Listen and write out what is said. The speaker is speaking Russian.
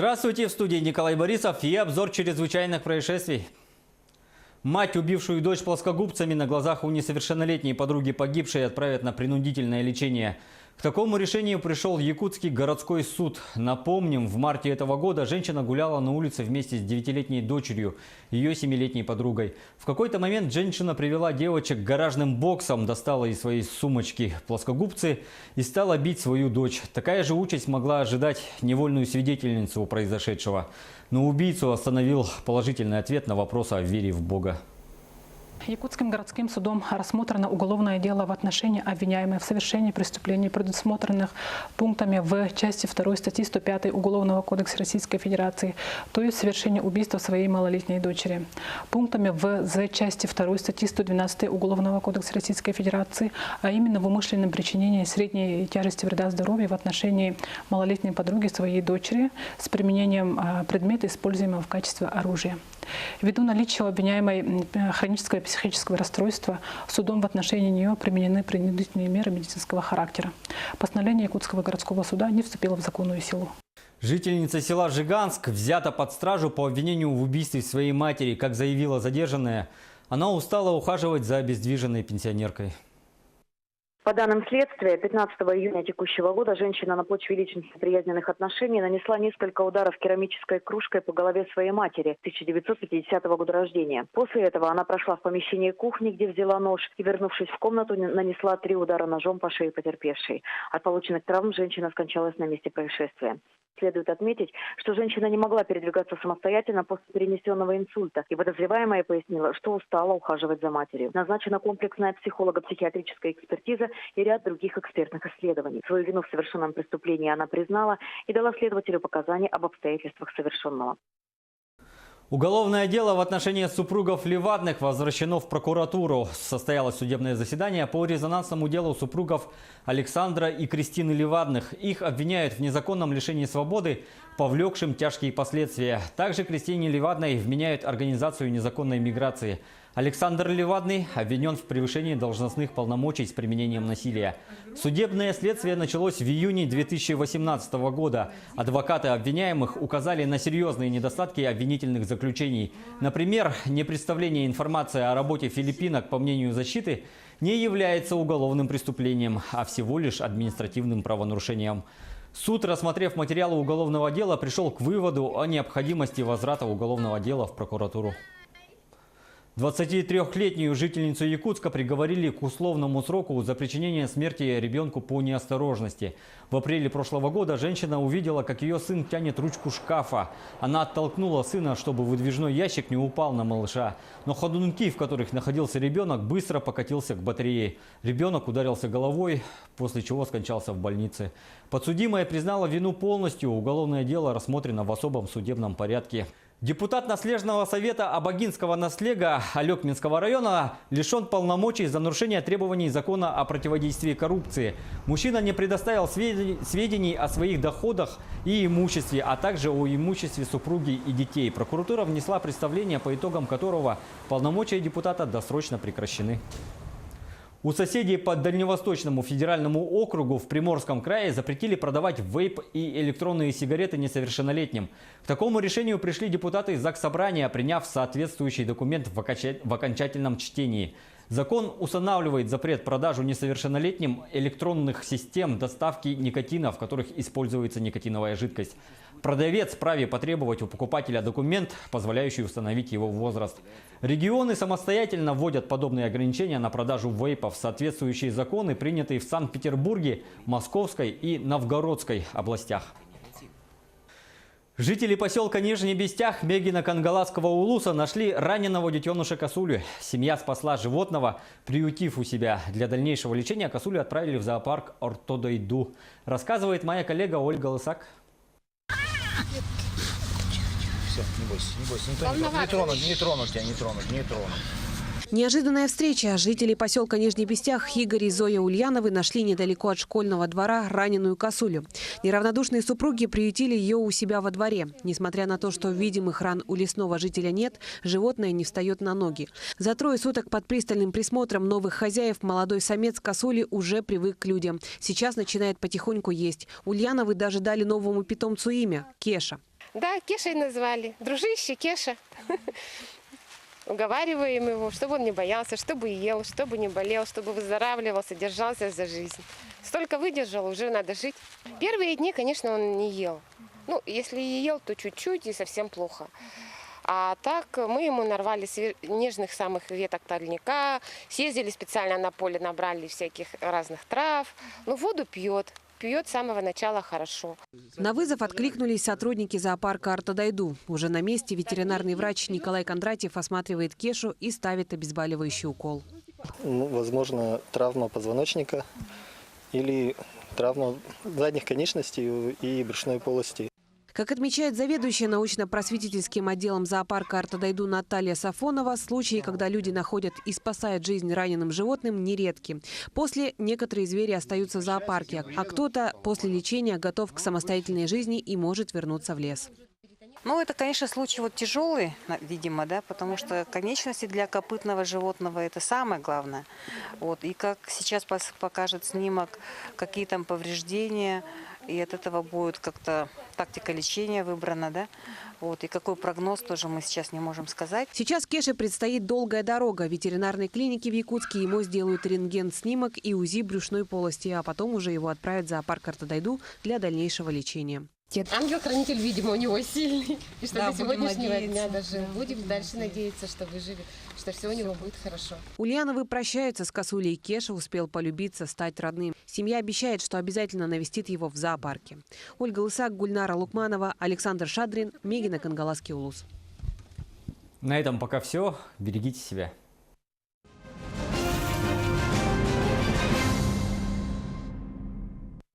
Здравствуйте, в студии Николай Борисов и обзор чрезвычайных происшествий. Мать, убившую дочь плоскогубцами на глазах у несовершеннолетней подруги погибшей, отправят на принудительное лечение. К такому решению пришел Якутский городской суд. Напомним, в марте этого года женщина гуляла на улице вместе с 9-летней дочерью, ее 7-летней подругой. В какой-то момент женщина привела девочек к гаражным боксам, достала из своей сумочки плоскогубцы и стала бить свою дочь. Такая же участь могла ожидать невольную свидетельницу произошедшего. Но убийцу остановил положительный ответ на вопрос о вере в Бога. Якутским городским судом рассмотрено уголовное дело в отношении обвиняемой в совершении преступлений, предусмотренных пунктами в части 2 статьи 105 Уголовного кодекса Российской Федерации, то есть совершение убийства своей малолетней дочери. Пунктами в части 2 статьи 112 Уголовного кодекса Российской Федерации, а именно в умышленном причинении средней тяжести вреда здоровью в отношении малолетней подруги своей дочери с применением предмета, используемого в качестве оружия. Ввиду наличия у обвиняемой хронического психического расстройства, судом в отношении нее применены принудительные меры медицинского характера. Постановление Якутского городского суда не вступило в законную силу. Жительница села Жиганск взята под стражу по обвинению в убийстве своей матери. Как заявила задержанная, она устала ухаживать за обездвиженной пенсионеркой. По данным следствия, 15 июня текущего года женщина на почве личных неприязненных отношений нанесла несколько ударов керамической кружкой по голове своей матери 1950 года рождения. После этого она прошла в помещение кухни, где взяла нож, и, вернувшись в комнату, нанесла 3 удара ножом по шее потерпевшей. От полученных травм женщина скончалась на месте происшествия. Следует отметить, что женщина не могла передвигаться самостоятельно после перенесенного инсульта, и подозреваемая пояснила, что устала ухаживать за матерью. Назначена комплексная психолого-психиатрическая экспертиза и ряд других экспертных исследований. Свою вину в совершенном преступлении она признала и дала следователю показания об обстоятельствах совершенного. Уголовное дело в отношении супругов Ливадных возвращено в прокуратуру. Состоялось судебное заседание по резонансному делу супругов Александра и Кристины Ливадных. Их обвиняют в незаконном лишении свободы, повлекшем тяжкие последствия. Также Кристине Ливадной вменяют организацию незаконной миграции. Александр Ливадный обвинен в превышении должностных полномочий с применением насилия. Судебное следствие началось в июне 2018 года. Адвокаты обвиняемых указали на серьезные недостатки обвинительных заключений. Например, непредставление информации о работе филиппинок, по мнению защиты, не является уголовным преступлением, а всего лишь административным правонарушением. Суд, рассмотрев материалы уголовного дела, пришел к выводу о необходимости возврата уголовного дела в прокуратуру. 23-летнюю жительницу Якутска приговорили к условному сроку за причинение смерти ребенку по неосторожности. В апреле прошлого года женщина увидела, как ее сын тянет ручку шкафа. Она оттолкнула сына, чтобы выдвижной ящик не упал на малыша. Но ходунки, в которых находился ребенок, быстро покатился к батарее. Ребенок ударился головой, после чего скончался в больнице. Подсудимая признала вину полностью. Уголовное дело рассмотрено в особом судебном порядке. Депутат наследного совета Абагинского наслега Алекминского района лишен полномочий за нарушение требований закона о противодействии коррупции. Мужчина не предоставил сведений о своих доходах и имуществе, а также о имуществе супруги и детей. Прокуратура внесла представление, по итогам которого полномочия депутата досрочно прекращены. У соседей по Дальневосточному федеральному округу в Приморском крае запретили продавать вейп и электронные сигареты несовершеннолетним. К такому решению пришли депутаты Заксобрания, приняв соответствующий документ в окончательном чтении. Закон устанавливает запрет продажу несовершеннолетним электронных систем доставки никотина, в которых используется никотиновая жидкость. Продавец вправе потребовать у покупателя документ, позволяющий установить его возраст. Регионы самостоятельно вводят подобные ограничения на продажу вейпов. Соответствующие законы приняты в Санкт-Петербурге, Московской и Новгородской областях. Жители поселка Нижний Бестях Мегино-Кангаласского улуса нашли раненого детеныша косули. Семья спасла животного, приютив у себя. Для дальнейшего лечения косулю отправили в зоопарк Ортодойду. Рассказывает моя коллега Ольга Лысак. Все, не бойся, не бойся. Не тронут тебя. Неожиданная встреча. Жители поселка Нижний Бестях Игорь и Зоя Ульяновы нашли недалеко от школьного двора раненую косулю. Неравнодушные супруги приютили ее у себя во дворе. Несмотря на то, что видимых ран у лесного жителя нет, животное не встает на ноги. За 3 суток под пристальным присмотром новых хозяев молодой самец косули уже привык к людям. Сейчас начинает потихоньку есть. Ульяновы даже дали новому питомцу имя – Кеша. Да, Кешей назвали. Дружище, Кеша. Уговариваем его, чтобы он не боялся, чтобы ел, чтобы не болел, чтобы выздоравливался, держался за жизнь. Столько выдержал, уже надо жить. Первые дни, конечно, он не ел. Ну, если и ел, то чуть-чуть и совсем плохо. А так мы ему нарвали нежных самых веток тальника, съездили специально на поле, набрали всяких разных трав. Ну, воду пьет. Пьет с самого начала хорошо. На вызов откликнулись сотрудники зоопарка «Артодайду». Уже на месте ветеринарный врач Николай Кондратьев осматривает Кешу и ставит обезболивающий укол. Возможно, травма позвоночника или травма задних конечностей и брюшной полости. Как отмечает заведующая научно-просветительским отделом зоопарка «Артодайду» Наталья Сафонова, случаи, когда люди находят и спасают жизнь раненым животным, нередки. После некоторые звери остаются в зоопарке, а кто-то после лечения готов к самостоятельной жизни и может вернуться в лес. Ну, это, конечно, случай вот тяжелый, видимо, да, потому что конечности для копытного животного – это самое главное. Вот. И как сейчас покажет снимок, какие там повреждения, и от этого будет как-то тактика лечения выбрана, да. Вот. И какой прогноз, тоже мы сейчас не можем сказать. Сейчас Кеше предстоит долгая дорога. В ветеринарной клинике в Якутске ему сделают рентген-снимок и УЗИ брюшной полости, а потом уже его отправят в зоопарк «Артодайду» для дальнейшего лечения. Ангел-хранитель, видимо, у него сильный. И что до сегодняшнего дня даже будем дальше надеяться, что выживет, что все у него будет хорошо. Ульяновы прощаются с косулей. Кеша успел полюбиться, стать родным. Семья обещает, что обязательно навестит его в зоопарке. Ольга Лысак, Гульнара Лукманова, Александр Шадрин, Мегина Кангаласки-Улус. На этом пока все. Берегите себя.